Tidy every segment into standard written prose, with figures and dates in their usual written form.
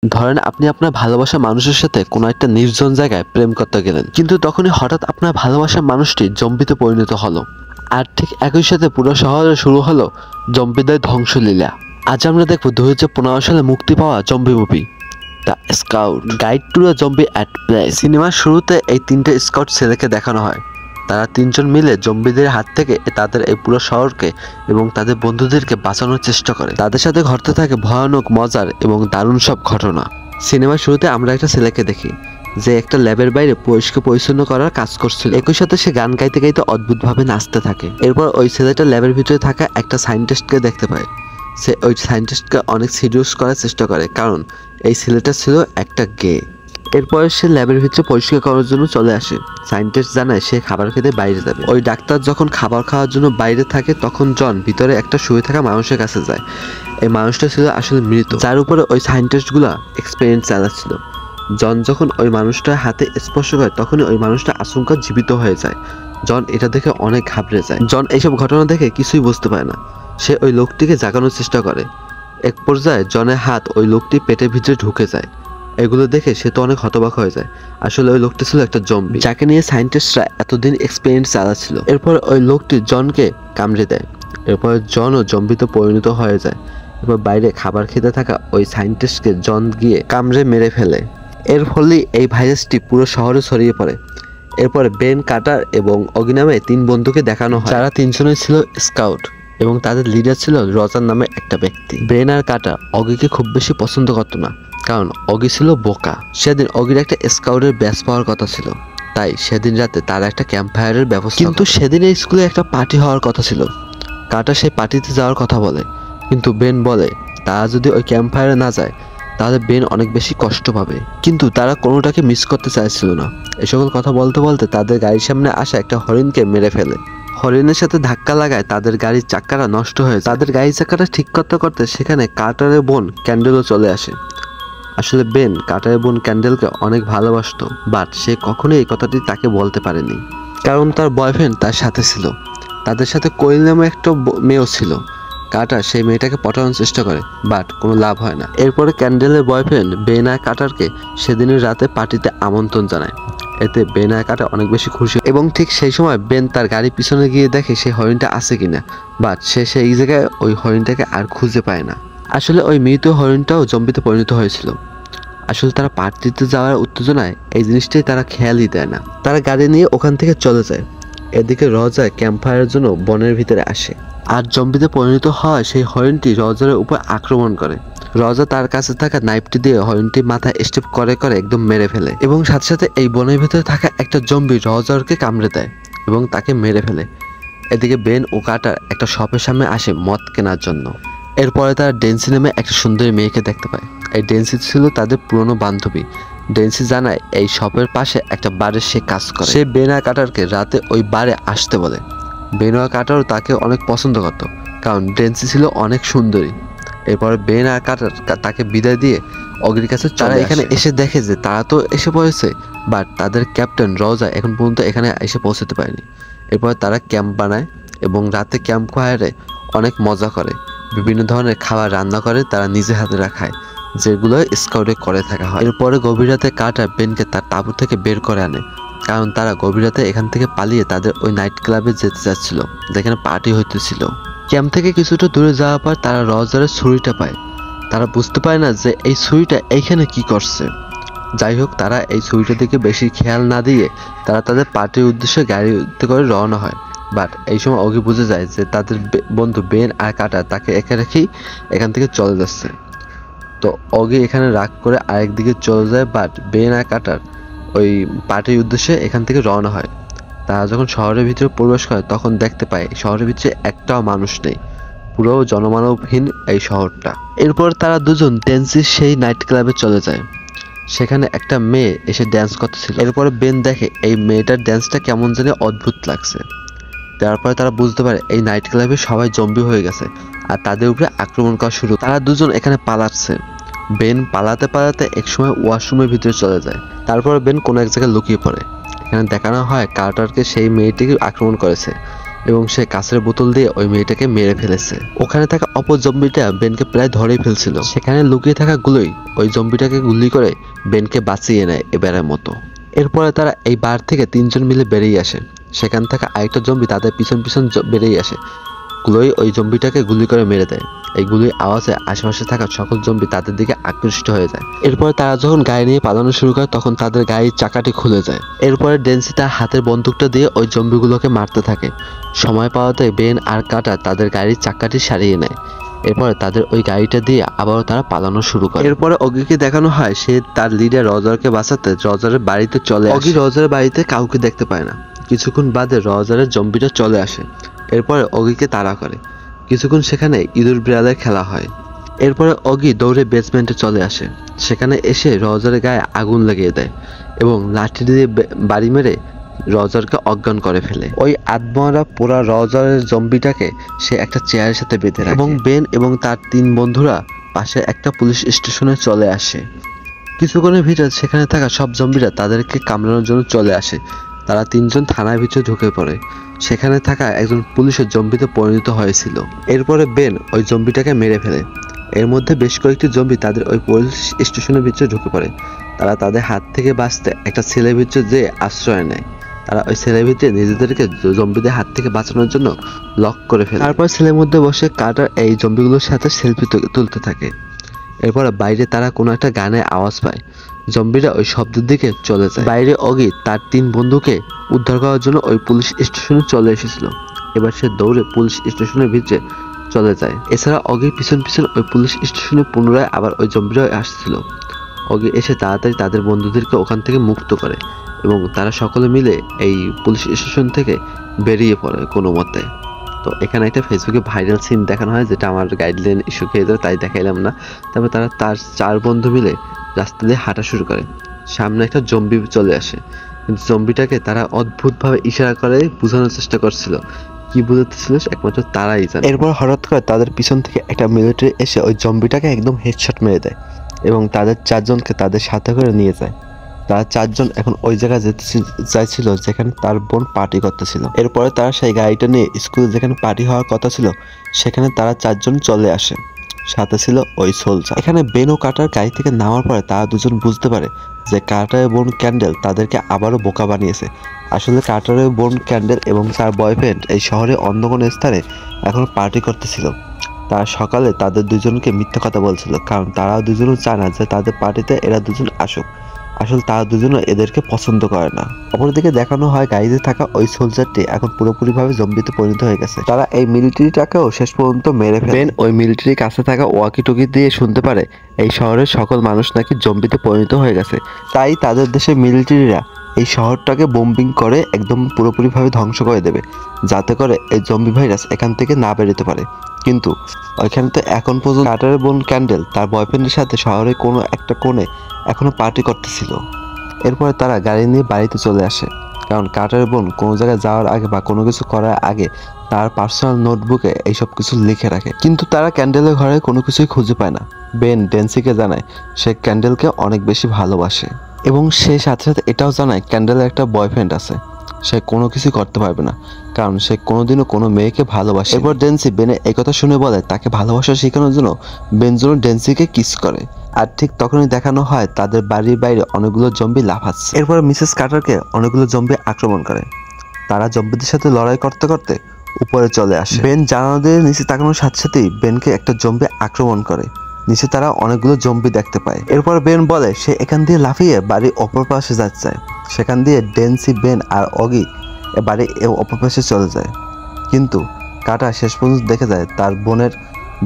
ধরেন আপনি আপনার ভালোবাসা মানুষের সাথে কোনো একটা নির্জন জায়গায় প্রেম করতে গেলেন, কিন্তু তখনই হঠাৎ আপনার ভালোবাসার মানুষটি জম্বিতে পরিণত হলো। আর ঠিক একই সাথে পুরো শহরে শুরু হলো জম্বিদের ধ্বংসলীলা। আজ আমরা দেখবো 2015 সালে মুক্তি পাওয়া zombie movie the scout guide to the zombie at play. সিনেমার শুরুতে এই তিনটে স্কাউট ছেলেকে দেখানো হয়। তারা তিনজন মিলে জম্বিদের হাত থেকে তাদের এই পুরো শহরকে এবং তাদের বন্ধুদেরকে বাঁচানোর চেষ্টা করে। তাদের সাথে ঘটতে থাকে ভয়ানক, মজার এবং দারুণ সব ঘটনা। সিনেমার শুরুতে আমরা একটা ছেলেকে দেখি যে একটা ল্যাবের বাইরে পরিষ্কার পরিচ্ছন্ন করার কাজ করছিল। একই সাথে সে গান গাইতে গাইতে অদ্ভুতভাবে নাচতে থাকে। এরপর ওই ছেলেটা ল্যাবের ভিতরে থাকা একটা সায়েন্টিস্টকে দেখতে পায়। সে ওই সায়েন্টিস্টকে অনেক সিরিয়াস করার চেষ্টা করে, কারণ এই ছেলেটা ছিল একটা গে। এরপর সে ল্যাবের ভিতরে পরিষ্কার করার জন্য চলে আসে। সায়েন্টিস্ট জানায় সে খাবার খেতে বাইরে যাবে। ওই ডাক্তার যখন খাবার খাওয়ার জন্য বাইরে থাকে, তখন জন ভিতরে একটা শুয়ে থাকা মানুষের কাছে যায়। এই মানুষটা ছিল আসলে মৃত, যার উপরে ওই সায়েন্টিস্টগুলো এক্সপেরিমেন্ট চালাচ্ছিল। জন যখন ওই মানুষটার হাতে স্পর্শ করে, তখনই ওই মানুষটা আচমকা জীবিত হয়ে যায়। জন এটা দেখে অনেক ঘাবড়ে যায়। জন এইসব ঘটনা দেখে কিছুই বুঝতে পারে না। সে ওই লোকটিকে জাগানোর চেষ্টা করে। এক পর্যায়ে জনের হাত ওই লোকটি পেটের ভিতরে ঢুকে যায়। এগুলো দেখে সে তো অনেক হতবাক হয়ে যায়। আসলে ওই লোকটি ছিল একটা জম্বি, যাকে নিয়ে সায়েন্টিস্টরা এতদিন এক্সপেরিমেন্ট চালাচ্ছিল। এরপর ওই লোকটি জনকে কামড়ে দেয়। এরপর জনও জম্বিতে পরিণত হয়ে যায়। এরপর বাইরে খাবার খেতে থাকা ওই সায়েন্টিস্টকে জন গিয়ে কামড়ে মেরে ফেলে। এর ফলে এই ভাইরাসটি পুরো শহরে ছড়িয়ে পড়ে। এরপর বেন, কাটার এবং অগি নামে তিন বন্ধুকে দেখানো হয়, যারা তিনজনই ছিল স্কাউট এবং তাদের লিডার ছিল রজার নামে একটা ব্যক্তি। বেন আর কাটার অগিকে খুব বেশি পছন্দ করতো না, কারণ অগি ছিল বোকা। সেদিন অগির একটা স্কাউটের ব্যাচ পাওয়ার কথা ছিল, তাই সেদিন রাতে তার একটা ক্যাম্প ফায়ারের ব্যবস্থা। কিন্তু সেদিন এই স্কুলে একটা পার্টি হওয়ার কথা ছিল। কাটা সেই পার্টিতে যাওয়ার কথা বলে, কিন্তু বেন বলে তারা যদি ওই ক্যাম্প ফায়ারে না যায় তাহলে বেন অনেক বেশি কষ্ট পাবে। কিন্তু তারা কোনোটাকে মিস করতে চাইছিল না। এই সকল কথা বলতে বলতে তাদের গাড়ির সামনে আসা একটা হরিণকে মেরে ফেলে। হরিণের সাথে ধাক্কা লাগায় তাদের গাড়ির চাকাটা নষ্ট হয়ে যায়। তাদের গাড়ির চাকাটা ঠিক করতে করতে সেখানে কাটারের বোন ক্যান্ডেলও চলে আসে। আসলে বেন কাটারের বোন ক্যান্ডেলকে অনেক ভালোবাসতো, বাট সে কখনোই এই কথাটি তাকে বলতে পারেনি, কারণ তার বয়ফ্রেন্ড তার সাথে ছিল। তাদের সাথে কোয়েল নামে একটা মেয়েও ছিল। কাটার সেই মেয়েটাকে পটানোর চেষ্টা করে, বাট কোনো লাভ হয় না। এরপরে ক্যান্ডেলের বয়ফ্রেন্ড বেন আর কাটারকে সেদিনের রাতে পার্টিতে আমন্ত্রণ জানায়। এতে বেন আর কাটার অনেক বেশি খুশি, এবং ঠিক সেই সময় বেন তার গাড়ির পিছনে গিয়ে দেখে সেই হরিণটা আছে কিনা, বাট সে সেই জায়গায় ওই হরিণটাকে আর খুঁজে পায় না। আসলে ওই মৃত হরিণটাও জম্বিতে পরিণত হয়েছিল। আসলে তারা পার্টিতে যাওয়ার উত্তেজনায় এই জিনিসটাই তারা খেয়ালই দেয় না। তারা গাড়ি নিয়ে ওখান থেকে চলে যায়। এদিকে রজার ক্যাম্প ফায়ারের জন্য বনের ভিতরে আসে, আর জম্বিতে পরিণত হয় সেই হরিণটি রজারের উপর আক্রমণ করে। রজা তার কাছে থাকা নাইফটি দিয়ে হরিণটি মাথায় স্টেপ করে করে একদম মেরে ফেলে, এবং সাথে সাথে এই বনের ভিতরে থাকা একটা জম্বি রজারকে কামড়ে দেয় এবং তাকে মেরে ফেলে। এদিকে বেন ও কাটার একটা শপের সামনে আসে মদ কেনার জন্য। এরপরে তারা ডেন্সি নামে একটা সুন্দরী মেয়েকে দেখতে পায়। এই ডেন্সি ছিল তাদের পুরনো বান্ধবী। ডেন্সি জানায় এই শপের পাশে একটা বারে সে কাজ করে। সে বেন আর কাটারকে রাতে ওই বারে আসতে বলে। বেন আর কাটারও তাকে অনেক পছন্দ করত, কারণ ডেন্সি ছিল অনেক সুন্দরী। এরপর বেন আর কাটার তাকে বিদায় দিয়ে অগির কাছে তারা এখানে এসে দেখে যে তারা তো এসে পড়েছে, বাট তাদের ক্যাপ্টেন রজা এখন পর্যন্ত এখানে এসে পৌঁছতে পারেনি। এরপর তারা ক্যাম্প বানায় এবং রাতে ক্যাম্প ফায়ারে অনেক মজা করে। বিভিন্ন ধরনের খাবার রান্না করে তারা নিজে হাতেরা খায়, যেগুলো স্কাউটে করে থাকা হয়। এরপরে গভীর রাতে কাটার বেনকে তার তাঁবু থেকে বের করে আনে, কারণ তারা গভীর রাতে এখান থেকে পালিয়ে তাদের ওই নাইট ক্লাবে যেতে চাচ্ছিল, যেখানে পার্টি হইতেছিল। ক্যাম্প থেকে কিছুটা দূরে যাওয়ার পর তারা রজারের ছুরিটা পায়। তারা বুঝতে পারে না যে এই ছুরিটা এইখানে কি করছে। যাই হোক, তারা এই ছুরিটার দিকে বেশি খেয়াল না দিয়ে তারা তাদের পার্টির উদ্দেশ্যে গাড়িতে করে রওনা হয়। বাট এই সময় অগি বুঝে যায় যে তাদের বন্ধু বেন আর কাটার তাকে একা রেখেই এখান থেকে চলে যাচ্ছে। তো অগি এখানে রাগ করে আরেকদিকে চলে যায়, বাট বেন আর কাটার ওই পার্টির উদ্দেশ্যে এখান থেকে রওনা হয়। তারা যখন শহরের ভিতরে প্রবেশ করে তখন দেখতে পায় শহরের ভিতরে একটাও মানুষ নেই, পুরো জনমানবহীন এই শহরটা। এরপর তারা দুজন ডেন্সির সেই নাইট ক্লাবে চলে যায়। সেখানে একটা মেয়ে এসে ড্যান্স করতেছিল। এরপরে বেন দেখে এই মেয়েটার ড্যান্সটা কেমন জানি অদ্ভুত লাগছে। তারপরে তারা বুঝতে পারে এই নাইট ক্লাবে সবাই জম্বি হয়ে গেছে আর তাদের উপরে আক্রমণ করা শুরু। তারা দুজন এখানে পালাচ্ছে। বেন পালাতে পালাতে একসময় ওয়াশরুমের ভিতরে চলে যায়। তারপরে বেন কোনো এক জায়গায় লুকিয়ে পড়ে। এখানে দেখানো হয় কার্টারকে সেই মেয়েটিকে আক্রমণ করেছে। এবং সে কাঁচের বোতল দিয়ে ওই মেয়েটাকে মেরে ফেলেছে। ওখানে থাকা অপর জম্বিটা বেনকে প্রায় ধরেই ফেলছিল। সেখানে লুকিয়ে থাকা গুলোই ওই জম্বিটাকে গুলি করে বেনকে বাঁচিয়ে নেয় এবারের মতো। এরপরে তারা এই বার থেকে 3 জন মিলে বেরিয়ে আসে। সেখান থেকে আরেকটা জম্বি তাদের পিছন পিছন বেরিয়ে আসে। গুলোই ওই জম্বিটাকে গুলি করে মেরে দেয়। এই গুলির আওয়াজে আশেপাশে থাকা সকল জম্বি তাদের দিকে আকৃষ্ট হয়ে যায়। এরপরে তারা যখন গাড়ি নিয়ে পালানো শুরু করে তখন তাদের গাড়ির চাকাটি খুলে যায়। এরপরে ডেন্সি তার হাতের বন্দুকটা দিয়ে ওই জম্বিগুলোকে মারতে থাকে। সময় পাওয়াতে বেন আর কাটা তাদের গাড়ির চাকাটি সারিয়ে নেয়। এরপরে তাদের ওই গাড়িটা দিয়ে আবারও তারা পালানো শুরু করে। এরপরে অগিকে দেখানো হয় সে তার লিডার রজারকে বাঁচাতে রজারের বাড়িতে চলে আসে। অগি রজারের বাড়িতে কাউকে দেখতে পায় না। কিছুক্ষণ বাদে রজারের জম্বিটা চলে আসে। এরপরে অগিকে তাড়া করে। কিছুক্ষণ সেখানে ইঁদুর বিড়ালের খেলা হয়। এরপরে অগি দৌড়ে বেসমেন্টে চলে আসে। সেখানে এসে রজারের গায়ে আগুন লাগিয়ে দেয় এবং লাঠি দিয়ে বাড়ি মেরে রজারকে অজ্ঞান করে ফেলে। ওই আত্মরা পোড়া রজারের জম্বিটাকে সে একটা চেয়ারের সাথে বেঁধে রাখে এবং বেন এবং তার 3 বন্ধুরা পাশে একটা পুলিশ স্টেশনে চলে আসে। কিছুক্ষণের ভিতরে সেখানে থাকা সব জম্বিরা তাদেরকে কামড়ানোর জন্য চলে আসে। তারা 3 জন থানার ভিতরে ঢুকে পড়ে। সেখানে থাকা একজন পুলিশের জম্বিতে পরিণত হয়েছিল। এরপরে বেন ওই জম্বিটাকে মেরে ফেলে। এর মধ্যে বেশ কয়েকটি জম্বি তাদের ওই পুলিশ স্টেশনের ভিতরে ঢুকে পড়ে। তারা তাদের হাত থেকে বাঁচতে একটা ছেলের ভিতরে যে আশ্রয় নেয়। তারা ওই ছেলের ভিতরে নিজেদেরকে জম্বিদের হাত থেকে বাঁচানোর জন্য লক করে ফেলে। তারপর ছেলের মধ্যে বসে কাটার এই জম্বিগুলোর সাথে সেলফি তুলতে থাকে। এরপরে বাইরে তারা কোনো একটা গানের আওয়াজ পায়। জম্বিরা ওই শব্দের দিকে চলে যায়। বাইরে অগি তার 3 বন্ধুকে উদ্ধার করার জন্য ওই পুলিশ স্টেশনে চলে এসেছিল। এবার সে দৌড়ে পুলিশ স্টেশনের ভিতরে চলে যায়। এছাড়া অগির পিছন পিছন ওই পুলিশ স্টেশনে পুনরায় আবার ওই জম্বিরা আসছিল। অগি এসে তাড়াতাড়ি তাদের বন্ধুদেরকে ওখান থেকে মুক্ত করে এবং তারা সকলে মিলে এই পুলিশ স্টেশন থেকে বেরিয়ে পড়ে কোনো মতে। তো এখানে একটা ফেসবুকে ভাইরাল সিন দেখানো হয় যেটা আমার গাইডলাইন ইস্যু খেয়ে দেয়, তাই দেখাইলাম না। তারপর তার 4 বন্ধু মিলে রাস্তা দিয়ে হাঁটা শুরু করে। সামনে একটা জম্বি চলে আসে, কিন্তু জম্বিটাকে তারা অদ্ভুতভাবে ইশারা করে বোঝানোর চেষ্টা করছিল। কি বুঝাতেছিল একমাত্র তারাই জানে। এরপর হঠাৎ করে তাদের পিছন থেকে একটা মিলিটারি এসে ওই জম্বিটাকে একদম হেডশট মেরে দেয় এবং তাদের 4 জনকে তাদের সাথে করে নিয়ে যায়। তারা 4 জন এখন ওই জায়গায় যেতে চাইছিল যেখানে তার বোন পার্টি করতেছিল। এরপরে তারা সেই গাড়িটা নিয়ে স্কুলে যেখানে পার্টি হওয়ার কথা ছিল সেখানে তারা 4 জন চলে আসে। সাথে ছিল ওই সোলজার। এখানে বেন ও কাটার গাড়ি থেকে নামার পরে তারা দুজন বুঝতে পারে যে কাটারের বোন ক্যান্ডেল তাদেরকে আবারও বোকা বানিয়েছে। আসলে কাটারের বোন ক্যান্ডেল এবং তার বয়ফ্রেন্ড এই শহরে অন্য কোনো স্থানে এখন পার্টি করতেছিল। তারা সকালে তাদের দুজনকে মিথ্যা কথা বলছিল, কারণ তারা দুজনও চায় না যে তাদের পার্টিতে এরা দুজন আসুক। আসলে তারা দুজনও এদেরকে পছন্দ করে না। অপরদিকে দেখানো হয় গাড়িতে থাকা ওই সোলজারটি এখন পুরোপুরিভাবে জম্বিতে পরিণত হয়ে গেছে। তারা এই মিলিটারিটাকেও শেষ পর্যন্ত মেরে ফেলে। বেন ওই মিলিটারির কাছে থাকা ওয়াকি টকি দিয়ে শুনতে পারে এই শহরের সকল মানুষ নাকি জম্বিতে পরিণত হয়ে গেছে। তাই তাদের দেশের মিলিটারিরা এই শহরটাকে বোম্বিং করে একদম পুরোপুরিভাবে ধ্বংস করে দেবে, যাতে করে এই জম্বি ভাইরাস এখান থেকে না বেরোতে পারে। কিন্তু ওইখানে তো এখন পর্যন্ত কাটারের বোন ক্যান্ডেল তার বয়ফ্রেন্ডের সাথে শহরের কোনো একটা কোণে এখনো পার্টি করতেছিল। এরপরে তারা গাড়ি নিয়ে বাড়িতে চলে আসে, কারণ কাটারের বোন কোনো জায়গায় যাওয়ার আগে বা কোনো কিছু করার আগে তার পার্সোনাল নোটবুকে এইসব কিছু লিখে রাখে। কিন্তু তারা ক্যান্ডেলের ঘরে কোনো কিছুই খুঁজে পায় না। বেন ডেন্সিকে জানায় সে ক্যান্ডেলকে অনেক বেশি ভালোবাসে এবং সে সাথে সাথে এটাও জানায় ক্যান্ডেলের একটা বয়ফ্রেন্ড আছে। সে কোনো কিছুই করতে পারবে না, কারণ সে কোনোদিনও কোনো মেয়েকে ভালোবাসে। এরপর ডেন্সি বেনে এই কথা শুনে বলে তাকে ভালোবাসা শেখানোর জন্য বেন যেন ডেন্সিকে কিস করে। আর ঠিক তখনই দেখানো হয় তাদের বাড়ির বাইরে অনেকগুলো জম্বি লাফাচ্ছে। এরপর মিসেস কার্টারকে অনেকগুলো জম্বি আক্রমণ করে। তারা জম্বিদের সাথে লড়াই করতে করতে উপরে চলে আসে। বেন জানালা দিয়ে নিচে তাকানোর সাথে সাথেই বেনকে একটা জম্বি আক্রমণ করে। নিচে তারা অনেকগুলো জম্বি দেখতে পায়। এরপর বেন বলে সে এখান দিয়ে লাফিয়ে বাড়ির অপর পাশে যাচ্ছে। সেখান দিয়ে ডেন্সি, বেন আর অগি বাড়ির অপর পাশে চলে যায়। কিন্তু কাটা শেষ পর্যন্ত দেখে যায় তার বোনের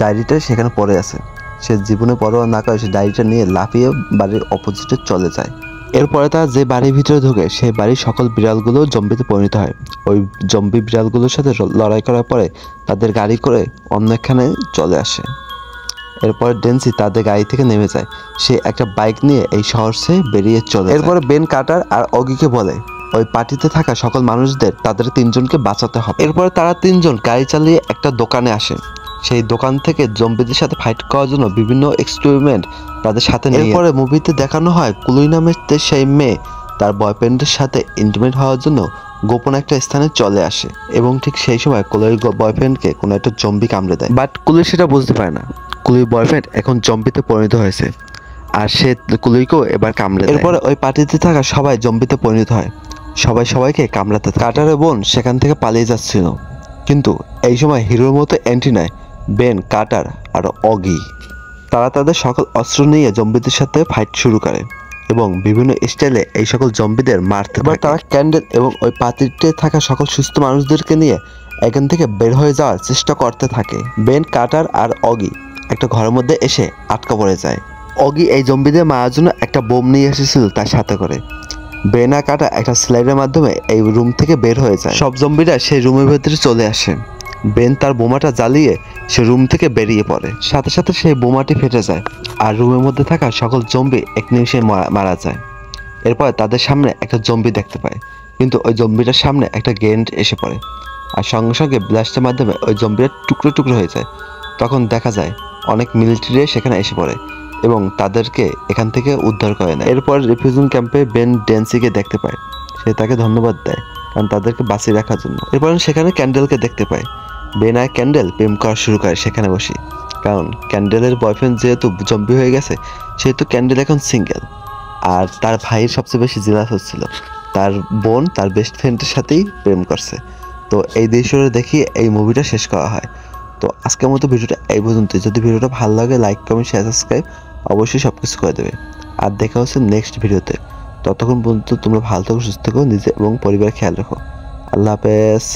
ডায়েরিটা সেখানে পড়ে আছে। সে জীবনে পরোয়া না করে সে ডায়েরিটা নিয়ে লাফিয়ে বাড়ির অপোজিটে চলে যায়। এরপরে তারা যে বাড়ির ভিতরে ঢোকে সেই বাড়ির সকল বিড়ালগুলো জম্বিতে পরিণত হয়। ওই জম্বি বিড়ালগুলোর সাথে লড়াই করার পরে তাদের গাড়ি করে অন্যখানে চলে আসে। এরপরে ডেন্সি তাদের গাড়ি থেকে নেমে যায়। সে একটা বাইক নিয়ে এই শহর সে বেরিয়ে চলে। এরপরে বেন কাটার আর অগিকে বলে ওই পার্টিতে থাকা সকল মানুষদের তাদের 3 জনকে বাঁচাতে হবে। এরপরে তারা 3 জন গাড়ি চালিয়ে একটা দোকানে আসে। সেই দোকান থেকে জম্বিদের সাথে ফাইট করার জন্য বিভিন্ন এক্সপেরিমেন্ট তাদের সাথে নিয়ে। এরপরে মুভিতে দেখানো হয় কুলুই নামের সেই মেয়ে তার বয়ফ্রেন্ডের সাথে ইন্টিমেট হওয়ার জন্য গোপন একটা স্থানে চলে আসে এবং ঠিক সেই সময় কুলির বয়ফ্রেন্ডকে কোনো একটা জম্বি কামড়ে দেয়। বাট কুলি সেটা বুঝতে পারে না কুলির বয়ফ্রেন্ড এখন জম্বিতে পরিণত হয়েছে আর সে কুলিকেও এবার কামড়ে দেয়। এরপরে ওই পার্টিতে থাকা সবাই জম্বিতে পরিণত হয়, সবাই সবাইকে কামড়াতে থাকে। কার্টারের বোন সেখান থেকে পালিয়ে যাচ্ছিল, কিন্তু এই সময় হিরোর মতো এন্ট্রি নেয় বেন, কার্টার আর অগি। তারা তাদের সকল অস্ত্র নিয়ে জম্বিদের সাথে ফাইট শুরু করে এবং বিভিন্ন স্টাইলে এই সকল জম্বিদের মারতে থাকে। তারা ক্যান্ডেল এবং ওই পার্টিতে থাকা সকল সুস্থ মানুষদেরকে নিয়ে এখান থেকে বের হয়ে যাওয়ার চেষ্টা করতে থাকে। বেন, কার্টার আর অগি একটা ঘরের মধ্যে এসে আটকা পড়ে যায়। অগি এই জম্বিদের মারার জন্য একটা বোম নিয়ে এসেছিল তার সাথে করে। বেন আর কার্টার একটা স্লাইডের মাধ্যমে এই রুম থেকে বের হয়ে যায়। সব জম্বিরা সেই রুমের ভেতরে চলে আসে। বেন তার বোমাটা জ্বালিয়ে সে রুম থেকে বেরিয়ে পড়ে, সাথে সাথে সেই বোমাটি ফেটে যায় আর রুমের মধ্যে থাকা সকল জম্বি এক নিমিষে মারা যায়। এরপর তাদের সামনে একটা জম্বি দেখতে পায়, কিন্তু ওই জম্বিটার সামনে একটা গ্রেনেড এসে পড়ে আর সঙ্গে সঙ্গে ব্লাস্টের মাধ্যমে ওই জম্বিটা টুকরো টুকরো হয়ে যায়। তখন দেখা যায় অনেক মিলিটারি সেখানে এসে পড়ে এবং তাদেরকে এখান থেকে উদ্ধার করে নেয়। এরপর রিফিউজি ক্যাম্পে বেন ড্যান্সিকে দেখতে পায়, সে তাকে ধন্যবাদ দেয় কারণ তাদেরকে বাঁচিয়ে রাখার জন্য। এরপর সেখানে ক্যান্ডেলকে দেখতে পায়। বেন আর ক্যান্ডেল প্রেম করা শুরু করে সেখানে বসে, কারণ ক্যান্ডেলের বয়ফ্রেন্ড যেহেতু জম্বি হয়ে গেছে সেহেতু ক্যান্ডেল এখন সিঙ্গেল। আর তার ভাইয়ের সবচেয়ে বেশি জেলাস হচ্ছিল, তার বোন তার বেস্ট ফ্রেন্ডের সাথেই প্রেম করছে। তো এই দৃশ্যটা দেখিয়ে এই মুভিটা শেষ করা হয়। তো আজকের মতো ভিডিওটা এই পর্যন্ত। যদি ভিডিওটা ভালো লাগে লাইক, কমেন্ট, শেয়ার, সাবস্ক্রাইব অবশ্যই সব কিছু করে দেবে। আর দেখা হচ্ছে নেক্সট ভিডিওতে। ততক্ষণ পর্যন্ত তোমরা ভালো থাকো, সুস্থ থাকো, নিজে এবং পরিবার খেয়াল রাখো। আল্লাহ হাফেজ।